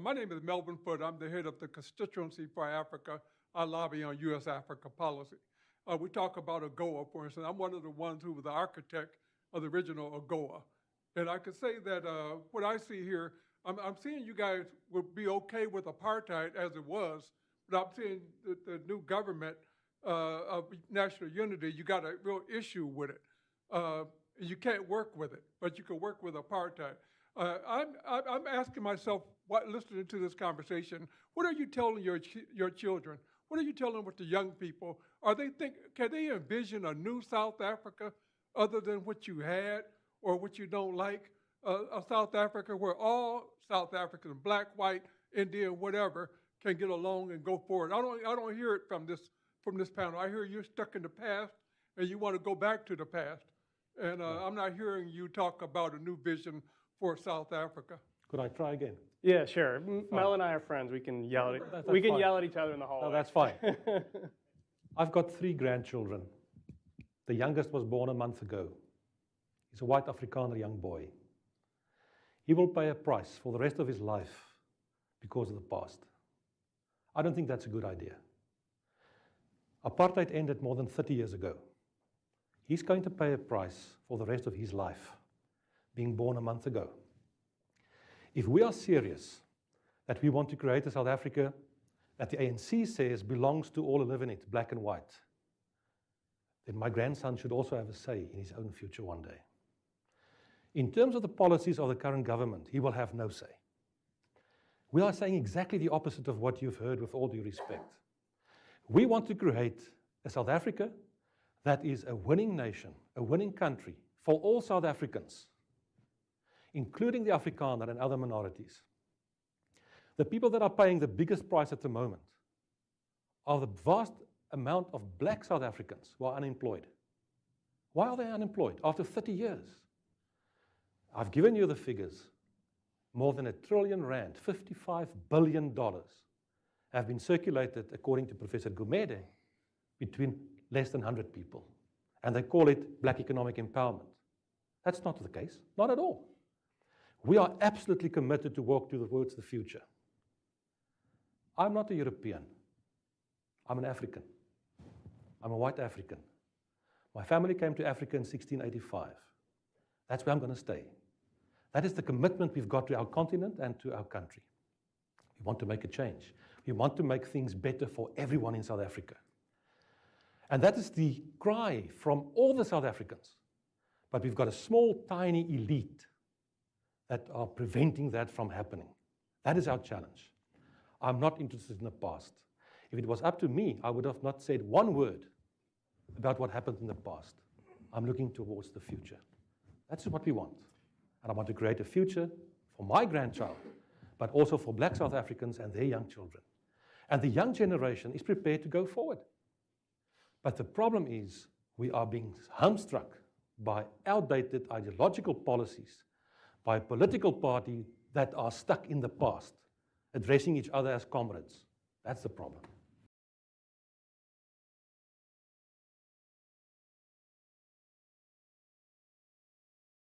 My name is Melvin Foote. I'm the head of the Constituency for Africa. I lobby on U.S.-Africa policy. We talk about AGOA, for instance. I'm one of the ones who was the architect of the original AGOA. And I could say that what I see here, I'm seeing you guys would be okay with apartheid as it was, but I'm seeing the new government of national unity, you got a real issue with it. You can't work with it, but you can work with apartheid. I'm asking myself, listening to this conversation, what are you telling your children? What are you telling with the young people? Can they envision a new South Africa other than what you had or what you don't like? A South Africa where all South Africans, black, white, Indian, whatever, can get along and go forward. I don't hear it from this panel. I hear you're stuck in the past and you want to go back to the past. And I'm not hearing you talk about a new vision for South Africa. Could I try again? Yeah, sure. Mel and I are friends. We can yell at each other in the hallway. No, that's fine. I've got 3 grandchildren. The youngest was born a month ago. He's a white Afrikaner young boy. He will pay a price for the rest of his life because of the past. I don't think that's a good idea. Apartheid ended more than 30 years ago. He's going to pay a price for the rest of his life, being born a month ago. If we are serious that we want to create a South Africa that the ANC says belongs to all who live in it, black and white, then my grandson should also have a say in his own future one day. In terms of the policies of the current government, he will have no say. We are saying exactly the opposite of what you've heard, with all due respect. We want to create a South Africa that is a winning nation, a winning country for all South Africans, including the Afrikaner and other minorities. The people that are paying the biggest price at the moment are the vast amount of black South Africans who are unemployed. Why are they unemployed after 30 years? I've given you the figures. More than R1 trillion, $55 billion, have been circulated, according to Professor Gumede, between less than 100 people. And they call it black economic empowerment. That's not the case, not at all. We are absolutely committed to work towards the future. I'm not a European. I'm an African. I'm a white African. My family came to Africa in 1685. That's where I'm going to stay. That is the commitment we've got to our continent and to our country. We want to make a change. We want to make things better for everyone in South Africa. And that is the cry from all the South Africans. But we've got a small, tiny elite that are preventing that from happening. That is our challenge. I'm not interested in the past. If it was up to me, I would have not said one word about what happened in the past. I'm looking towards the future. That's what we want. And I want to create a future for my grandchild, but also for black South Africans and their young children. And the young generation is prepared to go forward. But the problem is we are being hamstrung by outdated ideological policies, by a political party that are stuck in the past, addressing each other as comrades. That's the problem.